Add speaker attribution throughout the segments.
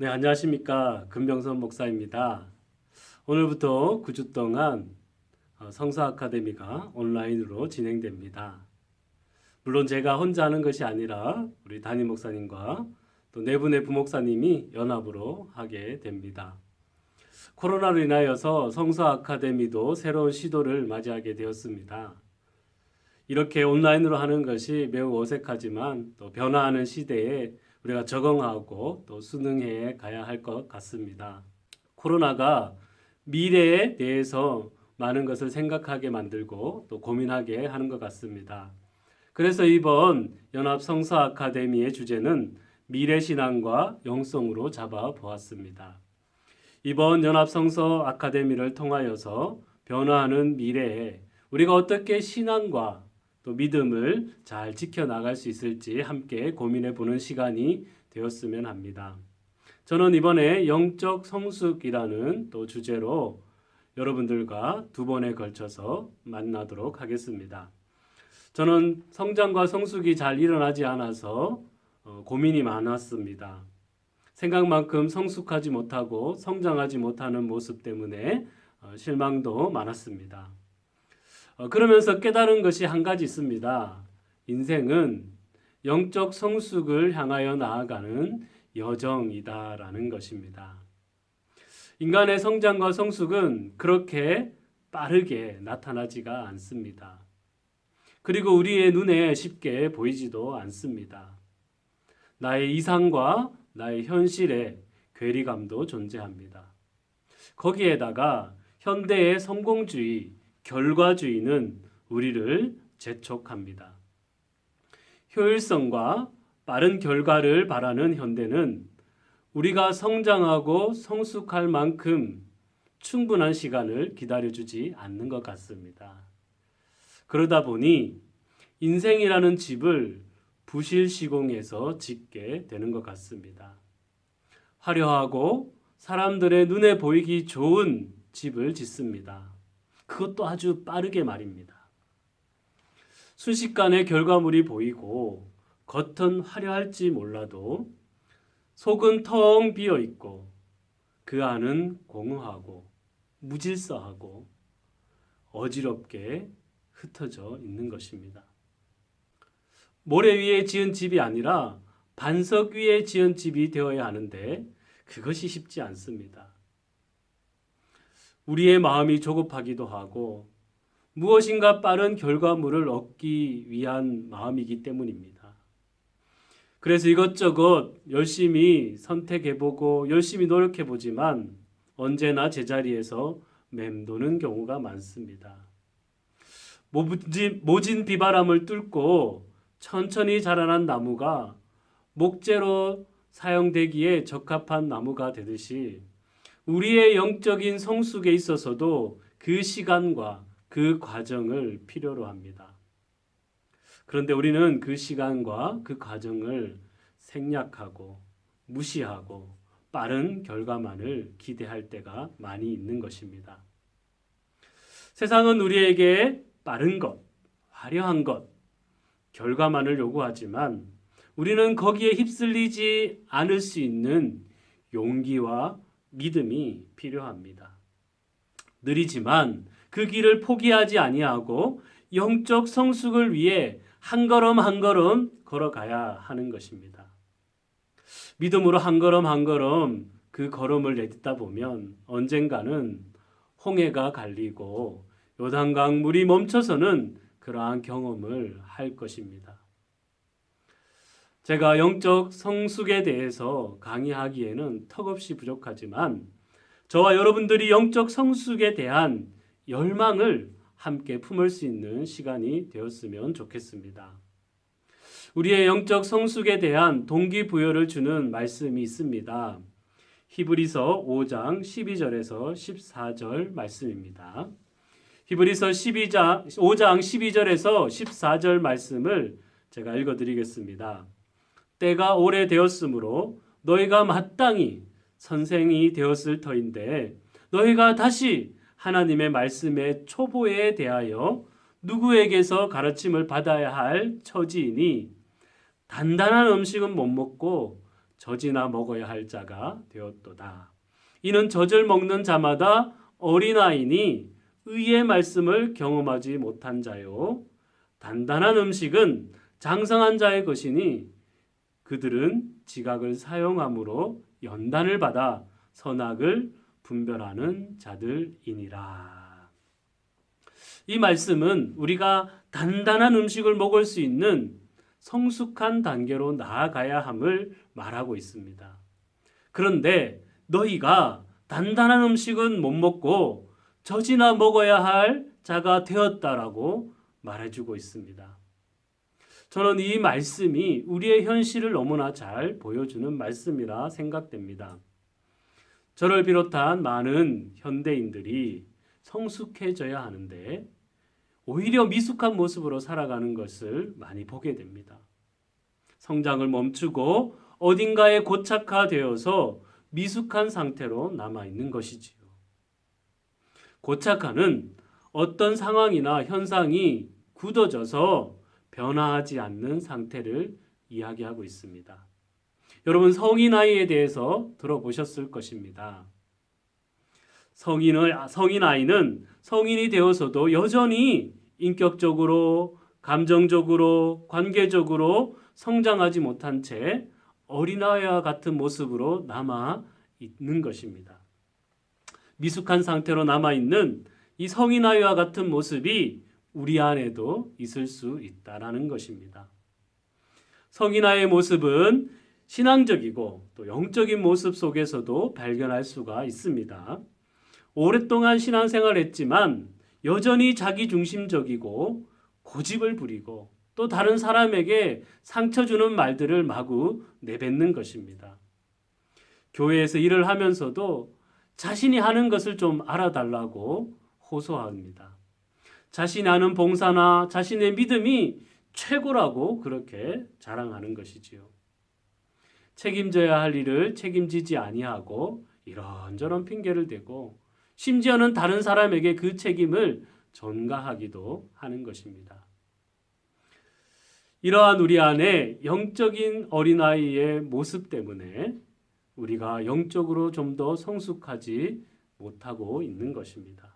Speaker 1: 네, 안녕하십니까. 금병선 목사입니다. 오늘부터 9주 동안 성서 아카데미가 온라인으로 진행됩니다. 물론 제가 혼자 하는 것이 아니라 우리 담임 목사님과 또 네 분의 부목사님이 연합으로 하게 됩니다. 코로나로 인하여서 성서 아카데미도 새로운 시도를 맞이하게 되었습니다. 이렇게 온라인으로 하는 것이 매우 어색하지만 또 변화하는 시대에 우리가 적응하고 또 순응해 가야 할 것 같습니다. 코로나가 미래에 대해서 많은 것을 생각하게 만들고 또 고민하게 하는 것 같습니다. 그래서 이번 연합 성서 아카데미의 주제는 미래신앙과 영성으로 잡아 보았습니다. 이번 연합 성서 아카데미를 통하여서 변화하는 미래에 우리가 어떻게 신앙과 또 믿음을 잘 지켜나갈 수 있을지 함께 고민해 보는 시간이 되었으면 합니다. 저는 이번에 영적 성숙이라는 또 주제로 여러분들과 두 번에 걸쳐서 만나도록 하겠습니다. 저는 성장과 성숙이 잘 일어나지 않아서 고민이 많았습니다. 생각만큼 성숙하지 못하고 성장하지 못하는 모습 때문에 실망도 많았습니다. 그러면서 깨달은 것이 한 가지 있습니다. 인생은 영적 성숙을 향하여 나아가는 여정이다라는 것입니다. 인간의 성장과 성숙은 그렇게 빠르게 나타나지가 않습니다. 그리고 우리의 눈에 쉽게 보이지도 않습니다. 나의 이상과 나의 현실에 괴리감도 존재합니다. 거기에다가 현대의 성공주의, 결과주의는 우리를 재촉합니다. 효율성과 빠른 결과를 바라는 현대는 우리가 성장하고 성숙할 만큼 충분한 시간을 기다려주지 않는 것 같습니다. 그러다 보니 인생이라는 집을 부실 시공에서 짓게 되는 것 같습니다. 화려하고 사람들의 눈에 보이기 좋은 집을 짓습니다. 그것도 아주 빠르게 말입니다. 순식간에 결과물이 보이고 겉은 화려할지 몰라도 속은 텅 비어 있고 그 안은 공허하고 무질서하고 어지럽게 흩어져 있는 것입니다. 모래 위에 지은 집이 아니라 반석 위에 지은 집이 되어야 하는데 그것이 쉽지 않습니다. 우리의 마음이 조급하기도 하고 무엇인가 빠른 결과물을 얻기 위한 마음이기 때문입니다. 그래서 이것저것 열심히 선택해보고 열심히 노력해보지만 언제나 제자리에서 맴도는 경우가 많습니다. 모진 비바람을 뚫고 천천히 자라난 나무가 목재로 사용되기에 적합한 나무가 되듯이 우리의 영적인 성숙에 있어서도 그 시간과 그 과정을 필요로 합니다. 그런데 우리는 그 시간과 그 과정을 생략하고 무시하고 빠른 결과만을 기대할 때가 많이 있는 것입니다. 세상은 우리에게 빠른 것, 화려한 것, 결과만을 요구하지만 우리는 거기에 휩쓸리지 않을 수 있는 용기와 믿음이 필요합니다. 느리지만 그 길을 포기하지 아니하고 영적 성숙을 위해 한 걸음 한 걸음 걸어가야 하는 것입니다. 믿음으로 한 걸음 한 걸음 그 걸음을 내딛다 보면 언젠가는 홍해가 갈리고 요단강 물이 멈춰서는 그러한 경험을 할 것입니다. 제가 영적 성숙에 대해서 강의하기에는 턱없이 부족하지만 저와 여러분들이 영적 성숙에 대한 열망을 함께 품을 수 있는 시간이 되었으면 좋겠습니다. 우리의 영적 성숙에 대한 동기부여를 주는 말씀이 있습니다. 히브리서 5장 12절에서 14절 말씀입니다. 히브리서 5장 12절에서 14절 말씀을 제가 읽어드리겠습니다. 때가 오래되었으므로 너희가 마땅히 선생이 되었을 터인데 너희가 다시 하나님의 말씀의 초보에 대하여 누구에게서 가르침을 받아야 할 처지이니 단단한 음식은 못 먹고 젖이나 먹어야 할 자가 되었도다. 이는 젖을 먹는 자마다 어린아이니 의의 말씀을 경험하지 못한 자요. 단단한 음식은 장성한 자의 것이니 그들은 지각을 사용함으로 연단을 받아 선악을 분별하는 자들이니라. 이 말씀은 우리가 단단한 음식을 먹을 수 있는 성숙한 단계로 나아가야 함을 말하고 있습니다. 그런데 너희가 단단한 음식은 못 먹고 젖이나 먹어야 할 자가 되었다라고 말해주고 있습니다. 저는 이 말씀이 우리의 현실을 너무나 잘 보여주는 말씀이라 생각됩니다. 저를 비롯한 많은 현대인들이 성숙해져야 하는데 오히려 미숙한 모습으로 살아가는 것을 많이 보게 됩니다. 성장을 멈추고 어딘가에 고착화되어서 미숙한 상태로 남아있는 것이지요. 고착화는 어떤 상황이나 현상이 굳어져서 변화하지 않는 상태를 이야기하고 있습니다. 여러분, 성인 아이에 대해서 들어보셨을 것입니다. 성인 아이는 성인이 되어서도 여전히 인격적으로, 감정적으로, 관계적으로 성장하지 못한 채 어린아이와 같은 모습으로 남아 있는 것입니다. 미숙한 상태로 남아 있는 이 성인 아이와 같은 모습이 우리 안에도 있을 수 있다라는 것입니다. 성인 아이의 모습은 신앙적이고 또 영적인 모습 속에서도 발견할 수가 있습니다. 오랫동안 신앙생활을 했지만 여전히 자기중심적이고 고집을 부리고 또 다른 사람에게 상처 주는 말들을 마구 내뱉는 것입니다. 교회에서 일을 하면서도 자신이 하는 것을 좀 알아달라고 호소합니다. 자신이 하는 봉사나 자신의 믿음이 최고라고 그렇게 자랑하는 것이지요. 책임져야 할 일을 책임지지 아니하고 이런저런 핑계를 대고 심지어는 다른 사람에게 그 책임을 전가하기도 하는 것입니다. 이러한 우리 안에 영적인 어린아이의 모습 때문에 우리가 영적으로 좀 더 성숙하지 못하고 있는 것입니다.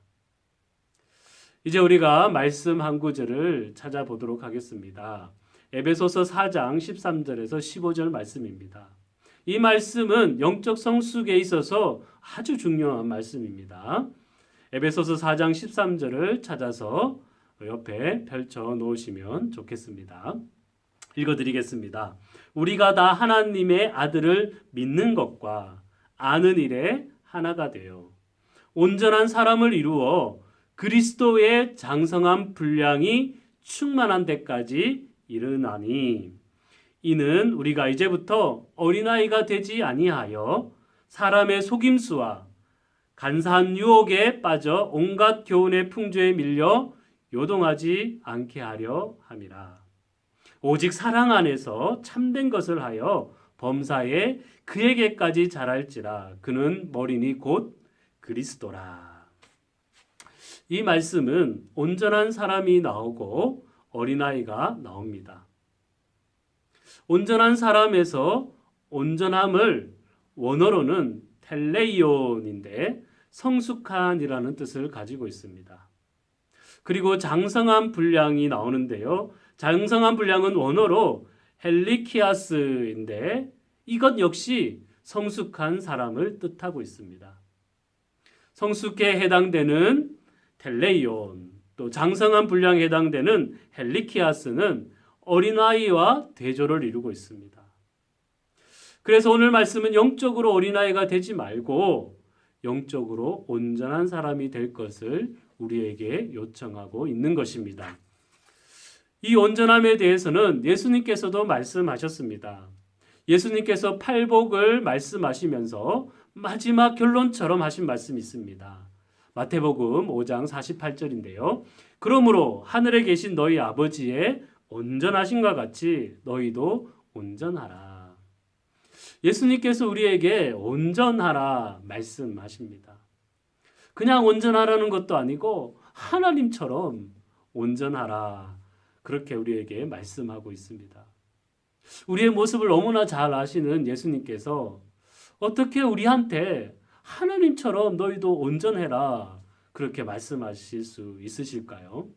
Speaker 1: 이제 우리가 말씀 한 구절을 찾아보도록 하겠습니다. 에베소서 4장 13절에서 15절 말씀입니다. 이 말씀은 영적 성숙에 있어서 아주 중요한 말씀입니다. 에베소서 4장 13절을 찾아서 옆에 펼쳐 놓으시면 좋겠습니다. 읽어드리겠습니다. 우리가 다 하나님의 아들을 믿는 것과 아는 일에 하나가 되어 온전한 사람을 이루어 그리스도의 장성한 분량이 충만한 데까지 이르나니 이는 우리가 이제부터 어린아이가 되지 아니하여 사람의 속임수와 간사한 유혹에 빠져 온갖 교훈의 풍조에 밀려 요동하지 않게 하려 함이라. 오직 사랑 안에서 참된 것을 하여 범사에 그에게까지 자랄지라. 그는 머리니 곧 그리스도라. 이 말씀은 온전한 사람이 나오고 어린아이가 나옵니다. 온전한 사람에서 온전함을 원어로는 텔레이온인데 성숙한이라는 뜻을 가지고 있습니다. 그리고 장성한 분량이 나오는데요. 장성한 분량은 원어로 헬리키아스인데 이것 역시 성숙한 사람을 뜻하고 있습니다. 성숙에 해당되는 텔레이온, 또 장성한 분량에 해당되는 헬리키아스는 어린아이와 대조를 이루고 있습니다. 그래서 오늘 말씀은 영적으로 어린아이가 되지 말고 영적으로 온전한 사람이 될 것을 우리에게 요청하고 있는 것입니다. 이 온전함에 대해서는 예수님께서도 말씀하셨습니다. 예수님께서 팔복을 말씀하시면서 마지막 결론처럼 하신 말씀이 있습니다. 마태복음 5장 48절인데요. 그러므로 하늘에 계신 너희 아버지의 온전하심과 같이 너희도 온전하라. 예수님께서 우리에게 온전하라 말씀하십니다. 그냥 온전하라는 것도 아니고 하나님처럼 온전하라 그렇게 우리에게 말씀하고 있습니다. 우리의 모습을 너무나 잘 아시는 예수님께서 어떻게 우리한테 하나님처럼 너희도 온전해라 그렇게 말씀하실 수 있으실까요?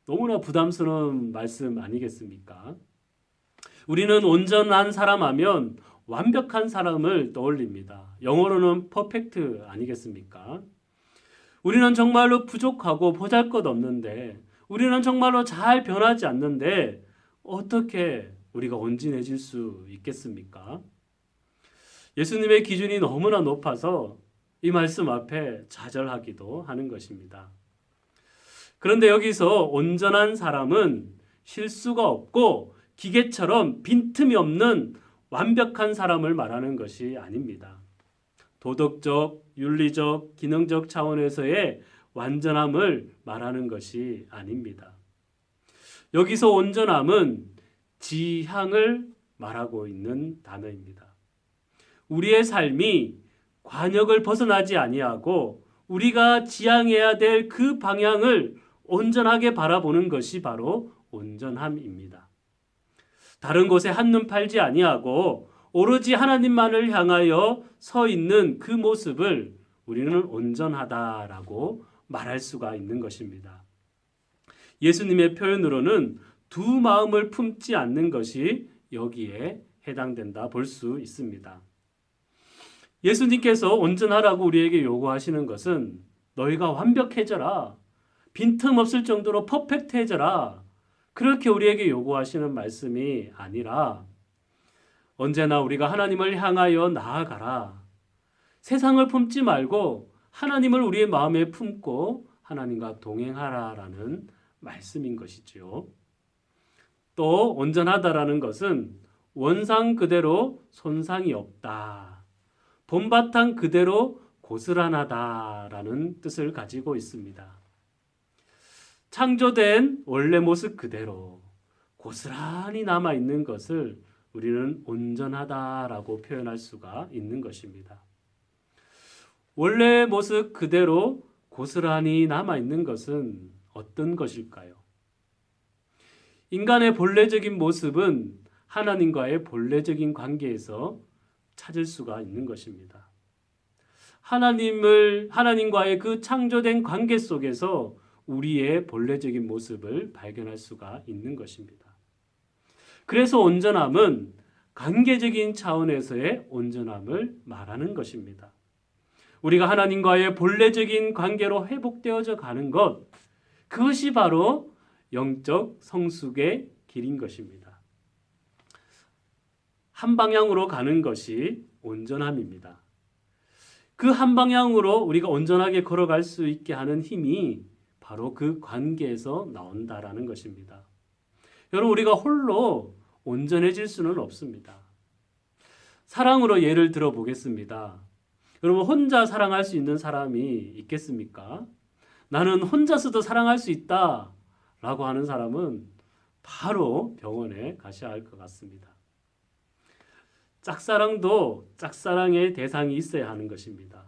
Speaker 1: 너무나 부담스러운 말씀 아니겠습니까? 우리는 온전한 사람 하면 완벽한 사람을 떠올립니다. 영어로는 퍼펙트 아니겠습니까? 우리는 정말로 부족하고 보잘것없는데, 우리는 정말로 잘 변하지 않는데 어떻게 우리가 온전해질 수 있겠습니까? 예수님의 기준이 너무나 높아서 이 말씀 앞에 좌절하기도 하는 것입니다. 그런데 여기서 온전한 사람은 실수가 없고 기계처럼 빈틈이 없는 완벽한 사람을 말하는 것이 아닙니다. 도덕적, 윤리적, 기능적 차원에서의 완전함을 말하는 것이 아닙니다. 여기서 온전함은 지향을 말하고 있는 단어입니다. 우리의 삶이 관역을 벗어나지 아니하고 우리가 지향해야 될 그 방향을 온전하게 바라보는 것이 바로 온전함입니다. 다른 곳에 한눈 팔지 아니하고 오로지 하나님만을 향하여 서 있는 그 모습을 우리는 온전하다라고 말할 수가 있는 것입니다. 예수님의 표현으로는 두 마음을 품지 않는 것이 여기에 해당된다 볼 수 있습니다. 예수님께서 온전하라고 우리에게 요구하시는 것은 너희가 완벽해져라, 빈틈없을 정도로 퍼펙트해져라, 그렇게 우리에게 요구하시는 말씀이 아니라 언제나 우리가 하나님을 향하여 나아가라, 세상을 품지 말고 하나님을 우리의 마음에 품고 하나님과 동행하라라는 말씀인 것이지요. 또 온전하다라는 것은 원상 그대로 손상이 없다, 본바탕 그대로 고스란하다라는 뜻을 가지고 있습니다. 창조된 원래 모습 그대로 고스란히 남아있는 것을 우리는 온전하다라고 표현할 수가 있는 것입니다. 원래 모습 그대로 고스란히 남아있는 것은 어떤 것일까요? 인간의 본래적인 모습은 하나님과의 본래적인 관계에서 찾을 수가 있는 것입니다. 하나님과의 그 창조된 관계 속에서 우리의 본래적인 모습을 발견할 수가 있는 것입니다. 그래서 온전함은 관계적인 차원에서의 온전함을 말하는 것입니다. 우리가 하나님과의 본래적인 관계로 회복되어져 가는 것, 그것이 바로 영적 성숙의 길인 것입니다. 한 방향으로 가는 것이 온전함입니다. 그 한 방향으로 우리가 온전하게 걸어갈 수 있게 하는 힘이 바로 그 관계에서 나온다라는 것입니다. 여러분, 우리가 홀로 온전해질 수는 없습니다. 사랑으로 예를 들어 보겠습니다. 여러분, 혼자 사랑할 수 있는 사람이 있겠습니까? 나는 혼자서도 사랑할 수 있다 라고 하는 사람은 바로 병원에 가셔야 할 것 같습니다. 짝사랑도 짝사랑의 대상이 있어야 하는 것입니다.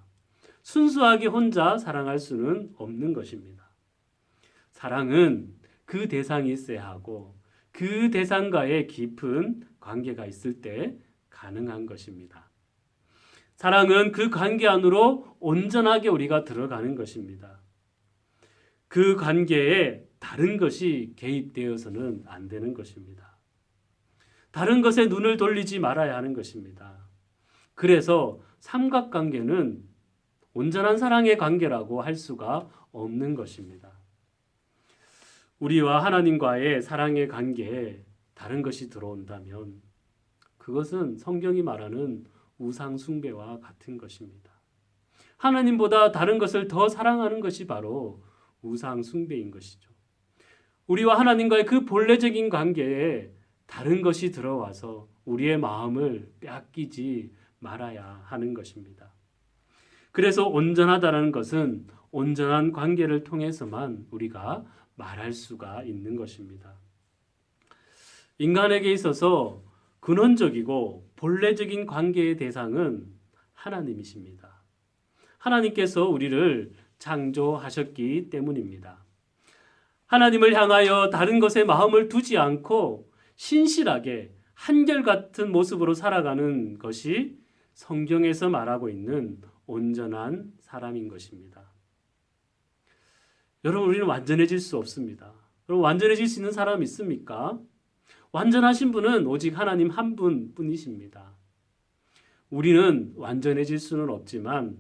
Speaker 1: 순수하게 혼자 사랑할 수는 없는 것입니다. 사랑은 그 대상이 있어야 하고 그 대상과의 깊은 관계가 있을 때 가능한 것입니다. 사랑은 그 관계 안으로 온전하게 우리가 들어가는 것입니다. 그 관계에 다른 것이 개입되어서는 안 되는 것입니다. 다른 것에 눈을 돌리지 말아야 하는 것입니다. 그래서 삼각관계는 온전한 사랑의 관계라고 할 수가 없는 것입니다. 우리와 하나님과의 사랑의 관계에 다른 것이 들어온다면 그것은 성경이 말하는 우상 숭배와 같은 것입니다. 하나님보다 다른 것을 더 사랑하는 것이 바로 우상 숭배인 것이죠. 우리와 하나님과의 그 본래적인 관계에 다른 것이 들어와서 우리의 마음을 빼앗기지 말아야 하는 것입니다. 그래서 온전하다는 것은 온전한 관계를 통해서만 우리가 말할 수가 있는 것입니다. 인간에게 있어서 근원적이고 본래적인 관계의 대상은 하나님이십니다. 하나님께서 우리를 창조하셨기 때문입니다. 하나님을 향하여 다른 것에 마음을 두지 않고 신실하게 한결같은 모습으로 살아가는 것이 성경에서 말하고 있는 온전한 사람인 것입니다. 여러분, 우리는 완전해질 수 없습니다. 여러분, 완전해질 수 있는 사람 있습니까? 완전하신 분은 오직 하나님 한 분뿐이십니다. 우리는 완전해질 수는 없지만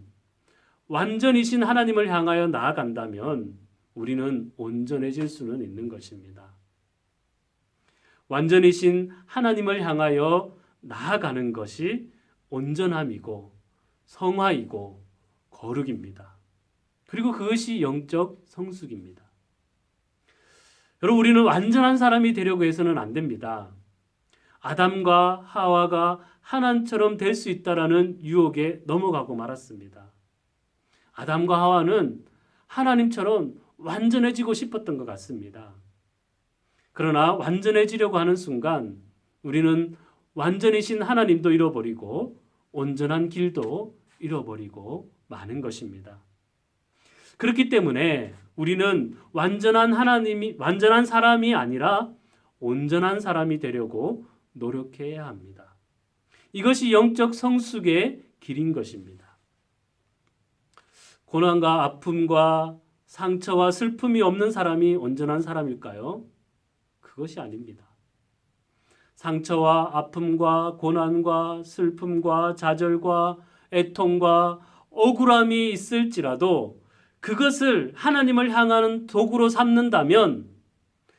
Speaker 1: 완전이신 하나님을 향하여 나아간다면 우리는 온전해질 수는 있는 것입니다. 완전이신 하나님을 향하여 나아가는 것이 온전함이고 성화이고 거룩입니다. 그리고 그것이 영적 성숙입니다. 여러분, 우리는 완전한 사람이 되려고 해서는 안 됩니다. 아담과 하와가 하나님처럼 될 수 있다라는 유혹에 넘어가고 말았습니다. 아담과 하와는 하나님처럼 완전해지고 싶었던 것 같습니다. 그러나 완전해지려고 하는 순간 우리는 완전이신 하나님도 잃어버리고 온전한 길도 잃어버리고 마는 것입니다. 그렇기 때문에 우리는 완전한 사람이 아니라 온전한 사람이 되려고 노력해야 합니다. 이것이 영적 성숙의 길인 것입니다. 고난과 아픔과 상처와 슬픔이 없는 사람이 온전한 사람일까요? 그것이 아닙니다. 상처와 아픔과 고난과 슬픔과 좌절과 애통과 억울함이 있을지라도 그것을 하나님을 향하는 도구로 삼는다면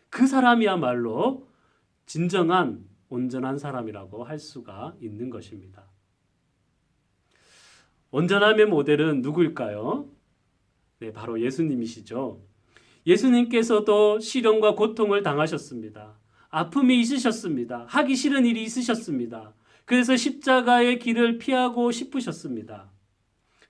Speaker 1: 그 사람이야말로 진정한 온전한 사람이라고 할 수가 있는 것입니다. 온전함의 모델은 누구일까요? 네, 바로 예수님이시죠. 예수님께서도 시련과 고통을 당하셨습니다. 아픔이 있으셨습니다. 하기 싫은 일이 있으셨습니다. 그래서 십자가의 길을 피하고 싶으셨습니다.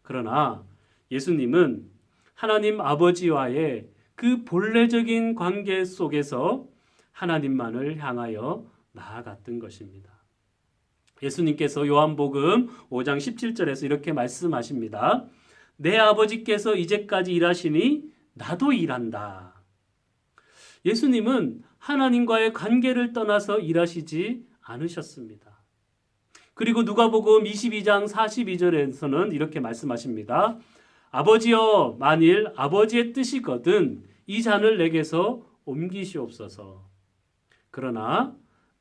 Speaker 1: 그러나 예수님은 하나님 아버지와의 그 본래적인 관계 속에서 하나님만을 향하여 나아갔던 것입니다. 예수님께서 요한복음 5장 17절에서 이렇게 말씀하십니다. 내 아버지께서 이제까지 일하시니 나도 일한다. 예수님은 하나님과의 관계를 떠나서 일하시지 않으셨습니다. 그리고 누가복음 22장 42절에서는 이렇게 말씀하십니다. 아버지여, 만일 아버지의 뜻이거든 이 잔을 내게서 옮기시옵소서. 그러나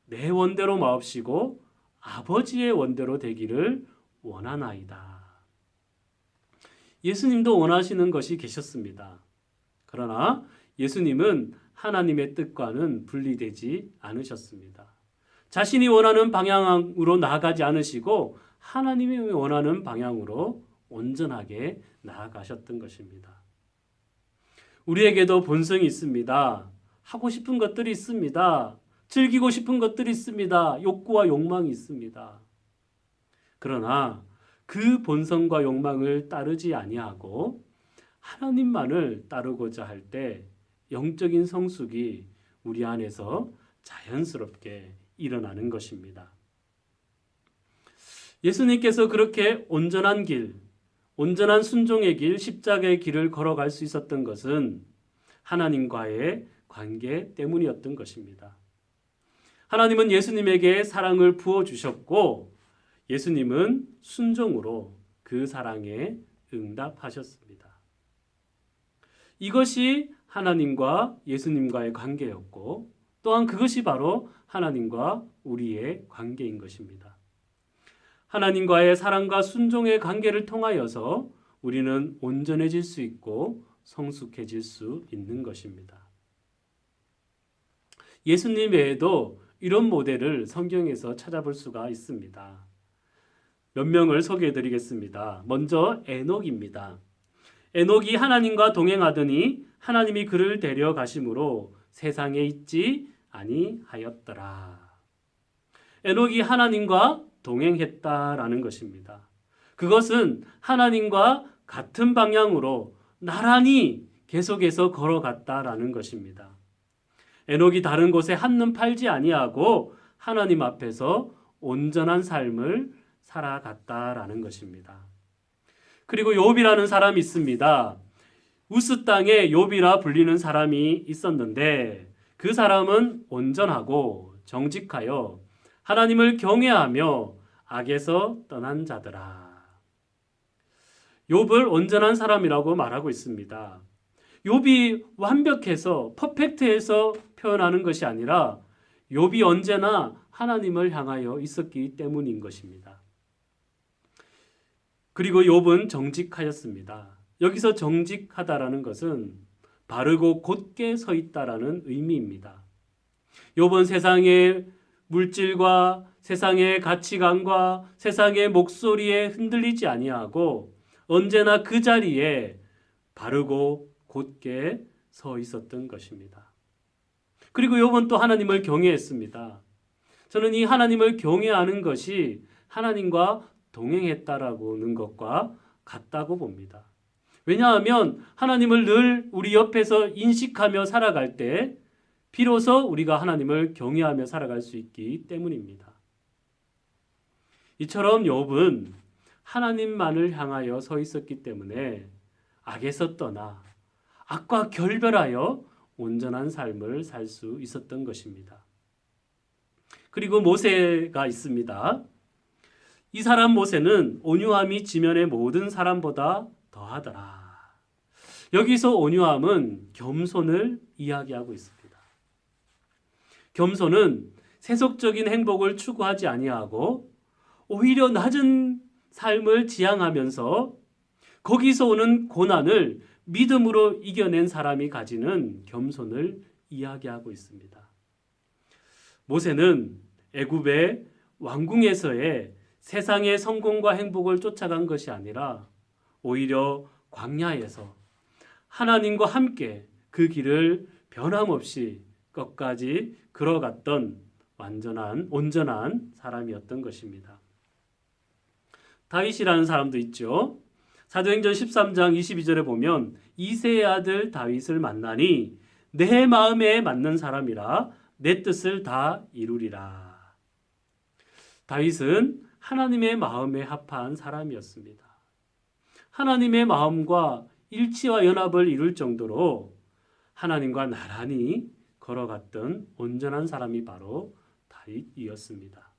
Speaker 1: 내 원대로 마옵시고 아버지의 원대로 되기를 원하나이다. 예수님도 원하시는 것이 계셨습니다. 그러나 예수님은 하나님의 뜻과는 분리되지 않으셨습니다. 자신이 원하는 방향으로 나아가지 않으시고 하나님이 원하는 방향으로 온전하게 나아가셨던 것입니다. 우리에게도 본성이 있습니다. 하고 싶은 것들이 있습니다. 즐기고 싶은 것들이 있습니다. 욕구와 욕망이 있습니다. 그러나 그 본성과 욕망을 따르지 아니하고 하나님만을 따르고자 할 때 영적인 성숙이 우리 안에서 자연스럽게 일어나는 것입니다. 예수님께서 그렇게 온전한 길, 온전한 순종의 길, 십자가의 길을 걸어갈 수 있었던 것은 하나님과의 관계 때문이었던 것입니다. 하나님은 예수님에게 사랑을 부어주셨고 예수님은 순종으로 그 사랑에 응답하셨습니다. 이것이 하나님과 예수님과의 관계였고 또한 그것이 바로 하나님과 우리의 관계인 것입니다. 하나님과의 사랑과 순종의 관계를 통하여서 우리는 온전해질 수 있고 성숙해질 수 있는 것입니다. 예수님 외에도 이런 모델을 성경에서 찾아볼 수가 있습니다. 몇 명을 소개해 드리겠습니다. 먼저 에녹입니다. 에녹이 하나님과 동행하더니 하나님이 그를 데려가심으로 세상에 있지 아니하였더라. 에녹이 하나님과 동행했다라는 것입니다. 그것은 하나님과 같은 방향으로 나란히 계속해서 걸어갔다라는 것입니다. 에녹이 다른 곳에 한눈 팔지 아니하고 하나님 앞에서 온전한 삶을 살아갔다라는 것입니다. 그리고 욥이라는 사람이 있습니다. 우스 땅에 욥이라 불리는 사람이 있었는데 그 사람은 온전하고 정직하여 하나님을 경외하며 악에서 떠난 자들아. 욥을 온전한 사람이라고 말하고 있습니다. 욥이 완벽해서 퍼펙트해서 표현하는 것이 아니라 욥이 언제나 하나님을 향하여 있었기 때문인 것입니다. 그리고 욥은 정직하였습니다. 여기서 정직하다라는 것은 바르고 곧게 서 있다라는 의미입니다. 욥은 세상의 물질과 세상의 가치관과 세상의 목소리에 흔들리지 아니하고 언제나 그 자리에 바르고 곧게 서 있었던 것입니다. 그리고 욥은 또 하나님을 경외했습니다. 저는 이 하나님을 경외하는 것이 하나님과 동행했다라는 것과 같다고 봅니다. 왜냐하면 하나님을 늘 우리 옆에서 인식하며 살아갈 때 비로소 우리가 하나님을 경외하며 살아갈 수 있기 때문입니다. 이처럼 욥은 하나님만을 향하여 서 있었기 때문에 악에서 떠나 악과 결별하여 온전한 삶을 살 수 있었던 것입니다. 그리고 모세가 있습니다. 이 사람 모세는 온유함이 지면의 모든 사람보다 더하더라. 여기서 온유함은 겸손을 이야기하고 있습니다. 겸손은 세속적인 행복을 추구하지 아니하고 오히려 낮은 삶을 지향하면서 거기서 오는 고난을 믿음으로 이겨낸 사람이 가지는 겸손을 이야기하고 있습니다. 모세는 애굽의 왕궁에서의 세상의 성공과 행복을 쫓아간 것이 아니라 오히려 광야에서 하나님과 함께 그 길을 변함없이 끝까지 걸어갔던 온전한 사람이었던 것입니다. 다윗이라는 사람도 있죠. 사도행전 13장 22절에 보면 이새의 아들 다윗을 만나니 내 마음에 맞는 사람이라 내 뜻을 다 이루리라. 다윗은 하나님의 마음에 합한 사람이었습니다. 하나님의 마음과 일치와 연합을 이룰 정도로 하나님과 나란히 걸어갔던 온전한 사람이 바로 다윗이었습니다.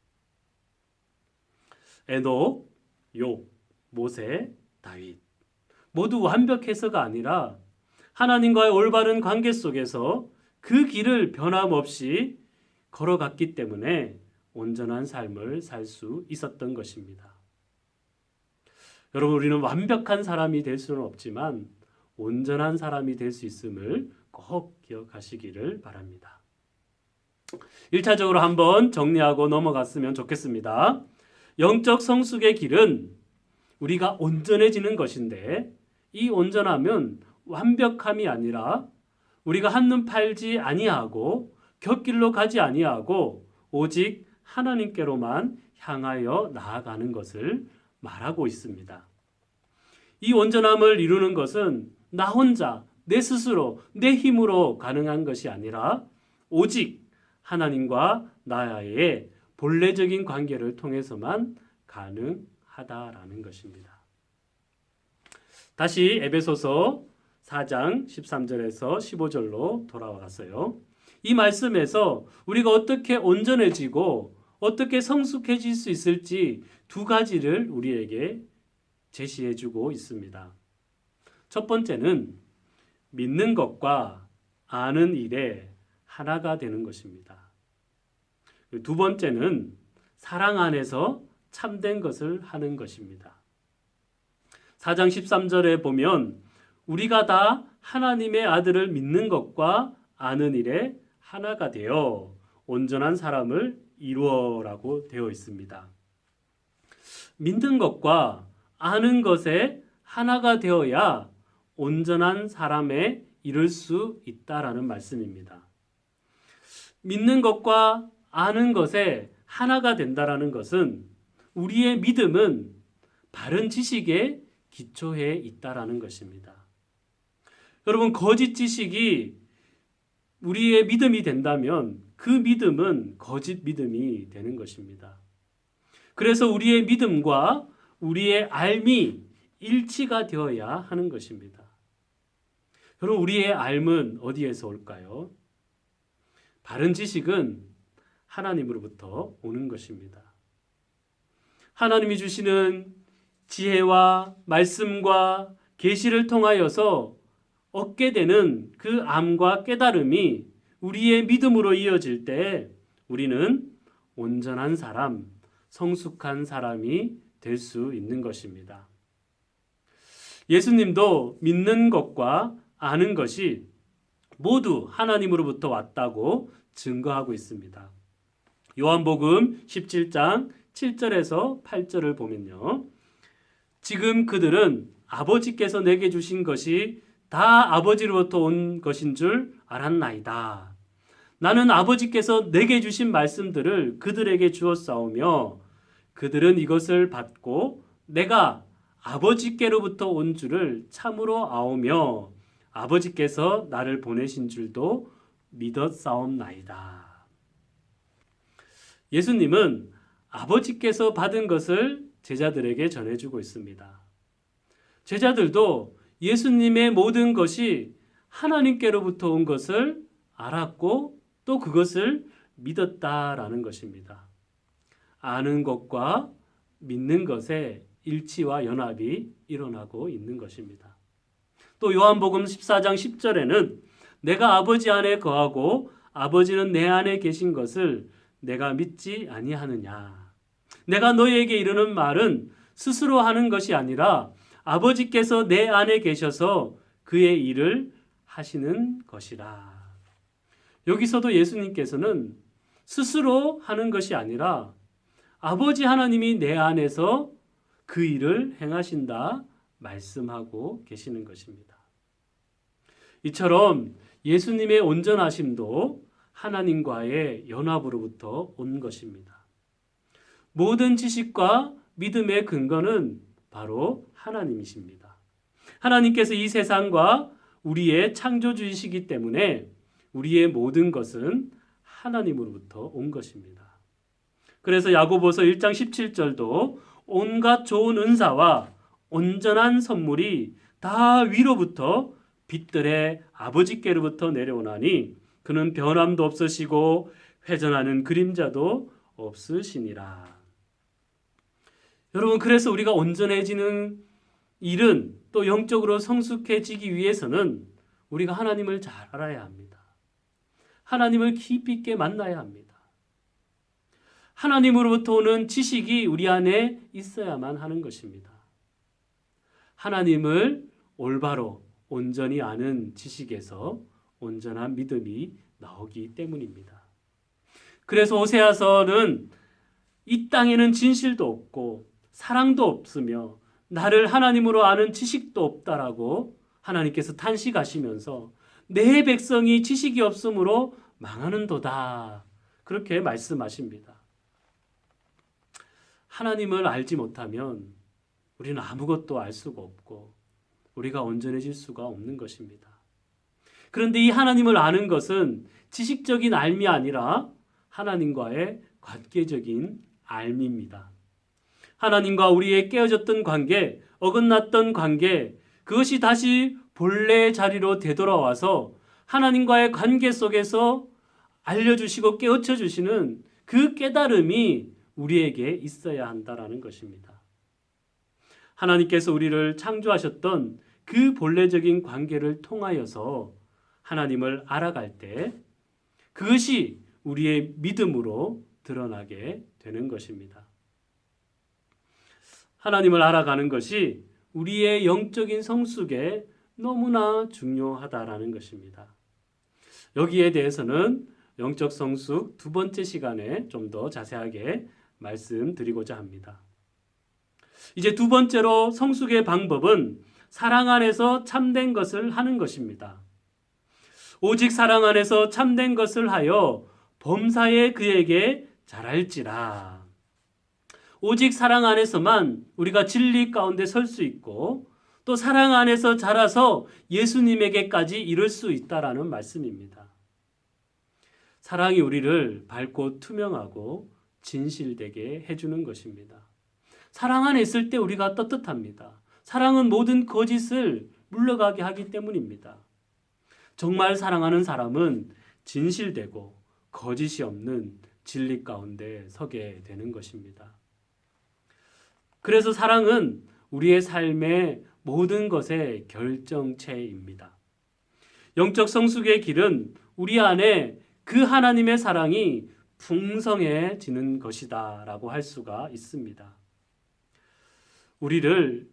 Speaker 1: 에녹, 욥, 모세, 다윗 모두 완벽해서가 아니라 하나님과의 올바른 관계 속에서 그 길을 변함없이 걸어갔기 때문에 온전한 삶을 살 수 있었던 것입니다. 여러분, 우리는 완벽한 사람이 될 수는 없지만 온전한 사람이 될 수 있음을 꼭 기억하시기를 바랍니다. 1차적으로 한번 정리하고 넘어갔으면 좋겠습니다. 영적 성숙의 길은 우리가 온전해지는 것인데 이 온전함은 완벽함이 아니라 우리가 한눈 팔지 아니하고 곁길로 가지 아니하고 오직 하나님께로만 향하여 나아가는 것을 말하고 있습니다. 이 온전함을 이루는 것은 나 혼자, 내 스스로, 내 힘으로 가능한 것이 아니라 오직 하나님과 나의 본래적인 관계를 통해서만 가능하다라는 것입니다. 다시 에베소서 4장 13절에서 15절로 돌아왔어요. 이 말씀에서 우리가 어떻게 온전해지고 어떻게 성숙해질 수 있을지 두 가지를 우리에게 제시해주고 있습니다. 첫 번째는 믿는 것과 아는 일에 하나가 되는 것입니다. 두 번째는 사랑 안에서 참된 것을 하는 것입니다. 4장 13절에 보면 우리가 다 하나님의 아들을 믿는 것과 아는 일에 하나가 되어 온전한 사람을 이루어라고 되어 있습니다. 믿는 것과 아는 것에 하나가 되어야 온전한 사람에 이를 수 있다라는 말씀입니다. 믿는 것과 아는 것에 하나가 된다라는 것은 우리의 믿음은 바른 지식에 기초해 있다라는 것입니다. 여러분, 거짓 지식이 우리의 믿음이 된다면 그 믿음은 거짓 믿음이 되는 것입니다. 그래서 우리의 믿음과 우리의 알미 일치가 되어야 하는 것입니다. 여러분, 우리의 알은 어디에서 올까요? 바른 지식은 하나님으로부터 오는 것입니다. 하나님이 주시는 지혜와 말씀과 계시를 통하여서 얻게 되는 그 암과 깨달음이 우리의 믿음으로 이어질 때 우리는 온전한 사람, 성숙한 사람이 될 수 있는 것입니다. 예수님도 믿는 것과 아는 것이 모두 하나님으로부터 왔다고 증거하고 있습니다. 요한복음 17장 7절에서 8절을 보면요. 지금 그들은 아버지께서 내게 주신 것이 다 아버지로부터 온 것인 줄 알았나이다. 나는 아버지께서 내게 주신 말씀들을 그들에게 주었사오며 그들은 이것을 받고 내가 아버지께로부터 온 줄을 참으로 아오며 아버지께서 나를 보내신 줄도 믿었사옵나이다. 예수님은 아버지께서 받은 것을 제자들에게 전해주고 있습니다. 제자들도 예수님의 모든 것이 하나님께로부터 온 것을 알았고 또 그것을 믿었다라는 것입니다. 아는 것과 믿는 것에 일치와 연합이 일어나고 있는 것입니다. 또 요한복음 14장 10절에는 내가 아버지 안에 거하고 아버지는 내 안에 계신 것을 내가 믿지 아니하느냐. 내가 너희에게 이르는 말은 스스로 하는 것이 아니라 아버지께서 내 안에 계셔서 그의 일을 하시는 것이라. 여기서도 예수님께서는 스스로 하는 것이 아니라 아버지 하나님이 내 안에서 그 일을 행하신다 말씀하고 계시는 것입니다. 이처럼 예수님의 온전하심도 하나님과의 연합으로부터 온 것입니다. 모든 지식과 믿음의 근거는 바로 하나님이십니다. 하나님께서 이 세상과 우리의 창조주이시기 때문에 우리의 모든 것은 하나님으로부터 온 것입니다. 그래서 야고보서 1장 17절도 온갖 좋은 은사와 온전한 선물이 다 위로부터 빛들의 아버지께로부터 내려오나니 그는 변함도 없으시고 회전하는 그림자도 없으시니라. 여러분, 그래서 우리가 온전해지는 일은 또 영적으로 성숙해지기 위해서는 우리가 하나님을 잘 알아야 합니다. 하나님을 깊이 있게 만나야 합니다. 하나님으로부터 오는 지식이 우리 안에 있어야만 하는 것입니다. 하나님을 올바로 온전히 아는 지식에서 온전한 믿음이 나오기 때문입니다. 그래서 호세아서는 이 땅에는 진실도 없고 사랑도 없으며 나를 하나님으로 아는 지식도 없다라고 하나님께서 탄식하시면서 내 백성이 지식이 없으므로 망하는도다 그렇게 말씀하십니다. 하나님을 알지 못하면 우리는 아무것도 알 수가 없고 우리가 온전해질 수가 없는 것입니다. 그런데 이 하나님을 아는 것은 지식적인 알미 아니라 하나님과의 관계적인 알미입니다. 하나님과 우리의 깨어졌던 관계, 어긋났던 관계, 그것이 다시 본래의 자리로 되돌아와서 하나님과의 관계 속에서 알려주시고 깨우쳐 주시는 그 깨달음이 우리에게 있어야 한다라는 것입니다. 하나님께서 우리를 창조하셨던 그 본래적인 관계를 통하여서 하나님을 알아갈 때 그것이 우리의 믿음으로 드러나게 되는 것입니다. 하나님을 알아가는 것이 우리의 영적인 성숙에 너무나 중요하다라는 것입니다. 여기에 대해서는 영적 성숙 두 번째 시간에 좀 더 자세하게 말씀드리고자 합니다. 이제 두 번째로 성숙의 방법은 사랑 안에서 참된 것을 하는 것입니다. 오직 사랑 안에서 참된 것을 하여 범사에 그에게 잘할지라. 오직 사랑 안에서만 우리가 진리 가운데 설 수 있고 또 사랑 안에서 자라서 예수님에게까지 이룰 수 있다라는 말씀입니다. 사랑이 우리를 밝고 투명하고 진실되게 해주는 것입니다. 사랑 안에 있을 때 우리가 떳떳합니다. 사랑은 모든 거짓을 물러가게 하기 때문입니다. 정말 사랑하는 사람은 진실되고 거짓이 없는 진리 가운데 서게 되는 것입니다. 그래서 사랑은 우리의 삶의 모든 것의 결정체입니다. 영적 성숙의 길은 우리 안에 그 하나님의 사랑이 풍성해지는 것이다 라고 할 수가 있습니다. 우리를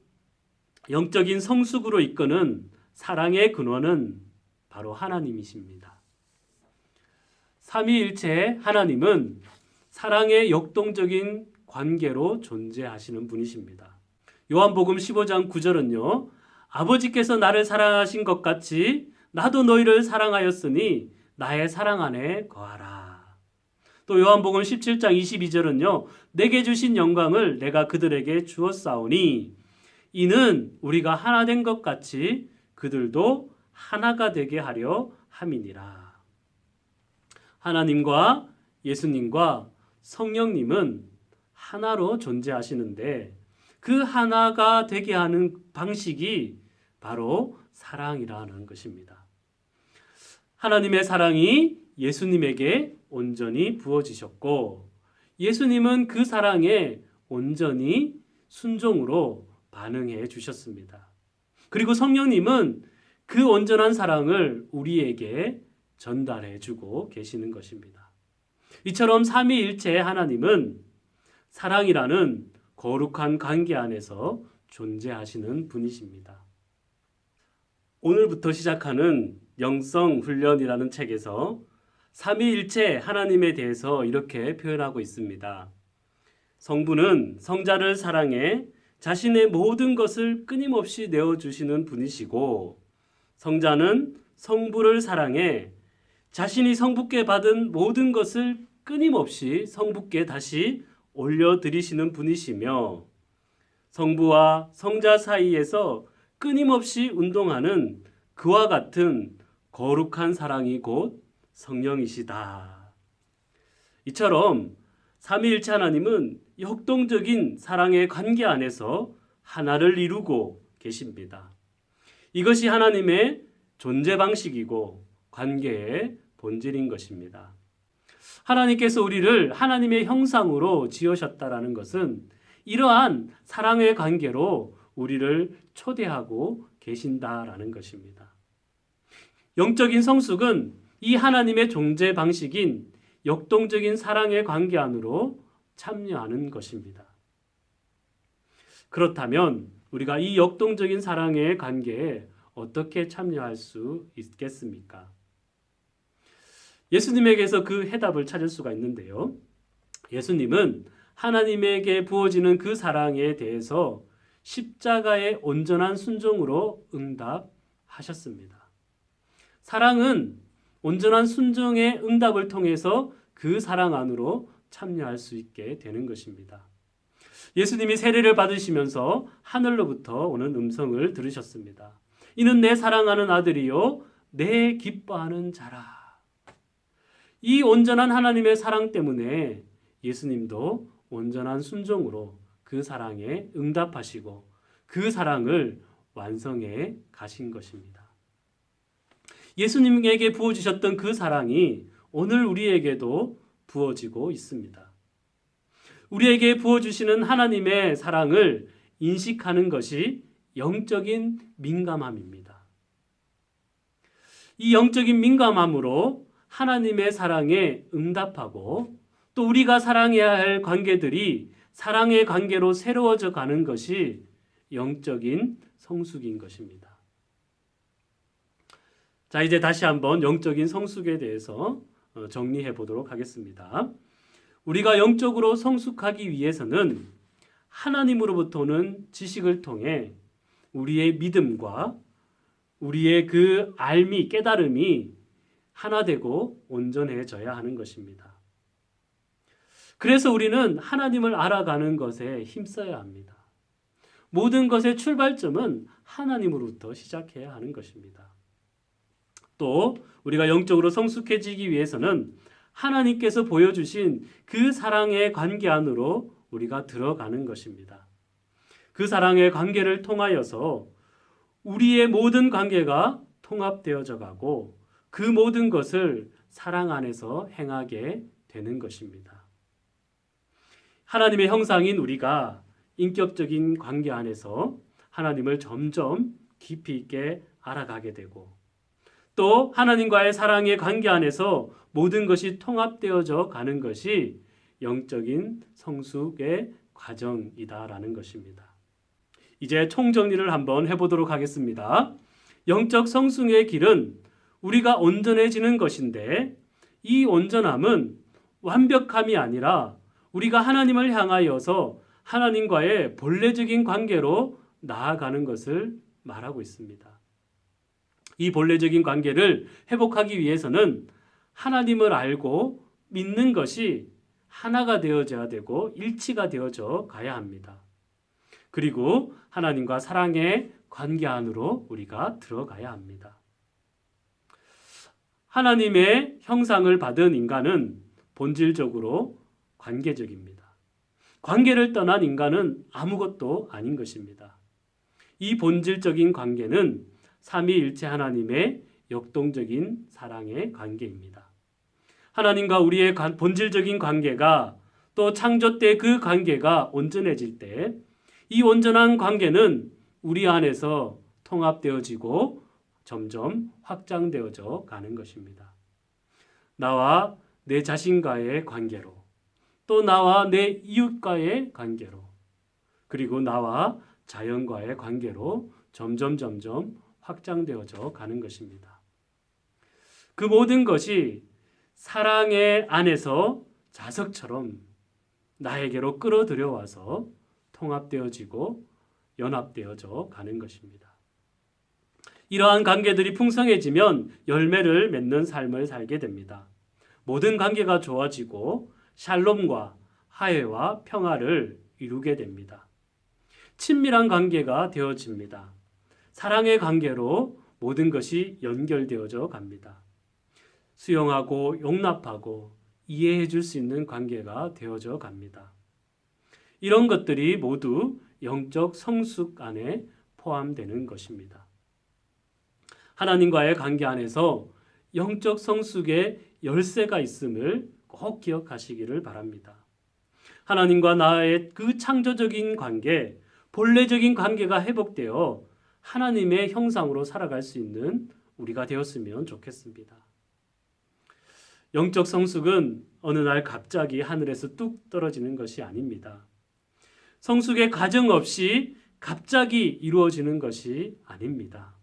Speaker 1: 영적인 성숙으로 이끄는 사랑의 근원은 바로 하나님이십니다. 삼위일체 하나님은 사랑의 역동적인 관계로 존재하시는 분이십니다. 요한복음 15장 9절은요. 아버지께서 나를 사랑하신 것 같이 나도 너희를 사랑하였으니 나의 사랑 안에 거하라. 또 요한복음 17장 22절은요. 내게 주신 영광을 내가 그들에게 주었사오니 이는 우리가 하나 된 것 같이 그들도 하나가 되게 하려 함이니라. 하나님과 예수님과 성령님은 하나로 존재하시는데 그 하나가 되게 하는 방식이 바로 사랑이라는 것입니다. 하나님의 사랑이 예수님에게 온전히 부어지셨고 예수님은 그 사랑에 온전히 순종으로 반응해 주셨습니다. 그리고 성령님은 그 온전한 사랑을 우리에게 전달해 주고 계시는 것입니다. 이처럼 삼위일체의 하나님은 사랑이라는 거룩한 관계 안에서 존재하시는 분이십니다. 오늘부터 시작하는 영성훈련이라는 책에서 삼위일체 하나님에 대해서 이렇게 표현하고 있습니다. 성부는 성자를 사랑해 자신의 모든 것을 끊임없이 내어주시는 분이시고 성자는 성부를 사랑해 자신이 성부께 받은 모든 것을 끊임없이 성부께 다시 올려드리시는 분이시며 성부와 성자 사이에서 끊임없이 운동하는 그와 같은 거룩한 사랑이 곧 성령이시다. 이처럼 삼위일체 하나님은 역동적인 사랑의 관계 안에서 하나를 이루고 계십니다. 이것이 하나님의 존재 방식이고 관계의 본질인 것입니다. 하나님께서 우리를 하나님의 형상으로 지으셨다라는 것은 이러한 사랑의 관계로 우리를 초대하고 계신다라는 것입니다. 영적인 성숙은 이 하나님의 존재 방식인 역동적인 사랑의 관계 안으로 참여하는 것입니다. 그렇다면 우리가 이 역동적인 사랑의 관계에 어떻게 참여할 수 있겠습니까? 예수님에게서 그 해답을 찾을 수가 있는데요. 예수님은 하나님에게 부어지는 그 사랑에 대해서 십자가의 온전한 순종으로 응답하셨습니다. 사랑은 온전한 순종의 응답을 통해서 그 사랑 안으로 참여할 수 있게 되는 것입니다. 예수님이 세례를 받으시면서 하늘로부터 오는 음성을 들으셨습니다. 이는 내 사랑하는 아들이요 내 기뻐하는 자라. 이 온전한 하나님의 사랑 때문에 예수님도 온전한 순종으로 그 사랑에 응답하시고 그 사랑을 완성해 가신 것입니다. 예수님에게 부어주셨던 그 사랑이 오늘 우리에게도 부어지고 있습니다. 우리에게 부어주시는 하나님의 사랑을 인식하는 것이 영적인 민감함입니다. 이 영적인 민감함으로 하나님의 사랑에 응답하고 또 우리가 사랑해야 할 관계들이 사랑의 관계로 새로워져 가는 것이 영적인 성숙인 것입니다. 자, 이제 다시 한번 영적인 성숙에 대해서 정리해 보도록 하겠습니다. 우리가 영적으로 성숙하기 위해서는 하나님으로부터 오는 지식을 통해 우리의 믿음과 우리의 그 알미, 깨달음이 하나 되고 온전해져야 하는 것입니다. 그래서 우리는 하나님을 알아가는 것에 힘써야 합니다. 모든 것의 출발점은 하나님으로부터 시작해야 하는 것입니다. 또 우리가 영적으로 성숙해지기 위해서는 하나님께서 보여주신 그 사랑의 관계 안으로 우리가 들어가는 것입니다. 그 사랑의 관계를 통하여서 우리의 모든 관계가 통합되어져 가고 그 모든 것을 사랑 안에서 행하게 되는 것입니다. 하나님의 형상인 우리가 인격적인 관계 안에서 하나님을 점점 깊이 있게 알아가게 되고 또 하나님과의 사랑의 관계 안에서 모든 것이 통합되어져 가는 것이 영적인 성숙의 과정이다라는 것입니다. 이제 총정리를 한번 해보도록 하겠습니다. 영적 성숙의 길은 우리가 온전해지는 것인데 이 온전함은 완벽함이 아니라 우리가 하나님을 향하여서 하나님과의 본래적인 관계로 나아가는 것을 말하고 있습니다. 이 본래적인 관계를 회복하기 위해서는 하나님을 알고 믿는 것이 하나가 되어져야 되고 일치가 되어져 가야 합니다. 그리고 하나님과 사랑의 관계 안으로 우리가 들어가야 합니다. 하나님의 형상을 받은 인간은 본질적으로 관계적입니다. 관계를 떠난 인간은 아무것도 아닌 것입니다. 이 본질적인 관계는 삼위일체 하나님의 역동적인 사랑의 관계입니다. 하나님과 우리의 본질적인 관계가 또 창조 때 그 관계가 온전해질 때 이 온전한 관계는 우리 안에서 통합되어지고 점점 확장되어져 가는 것입니다. 나와 내 자신과의 관계로 또 나와 내 이웃과의 관계로 그리고 나와 자연과의 관계로 점점 확장되어져 가는 것입니다. 그 모든 것이 사랑의 안에서 자석처럼 나에게로 끌어들여와서 통합되어지고 연합되어져 가는 것입니다. 이러한 관계들이 풍성해지면 열매를 맺는 삶을 살게 됩니다. 모든 관계가 좋아지고 샬롬과 화해와 평화를 이루게 됩니다. 친밀한 관계가 되어집니다. 사랑의 관계로 모든 것이 연결되어져 갑니다. 수용하고 용납하고 이해해 줄 수 있는 관계가 되어져 갑니다. 이런 것들이 모두 영적 성숙 안에 포함되는 것입니다. 하나님과의 관계 안에서 영적 성숙의 열쇠가 있음을 꼭 기억하시기를 바랍니다. 하나님과 나의 그 창조적인 관계, 본래적인 관계가 회복되어 하나님의 형상으로 살아갈 수 있는 우리가 되었으면 좋겠습니다. 영적 성숙은 어느 날 갑자기 하늘에서 뚝 떨어지는 것이 아닙니다. 성숙의 과정 없이 갑자기 이루어지는 것이 아닙니다.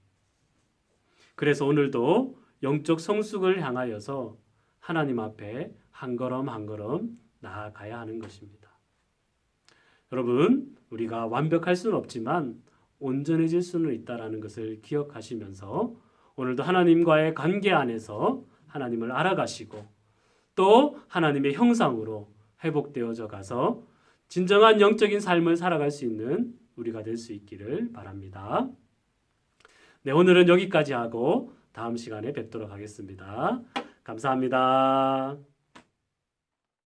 Speaker 1: 그래서 오늘도 영적 성숙을 향하여서 하나님 앞에 한 걸음 한 걸음 나아가야 하는 것입니다. 여러분, 우리가 완벽할 수는 없지만 온전해질 수는 있다는 것을 기억하시면서 오늘도 하나님과의 관계 안에서 하나님을 알아가시고 또 하나님의 형상으로 회복되어져 가서 진정한 영적인 삶을 살아갈 수 있는 우리가 될 수 있기를 바랍니다. 네, 오늘은 여기까지 하고 다음 시간에 뵙도록 하겠습니다. 감사합니다.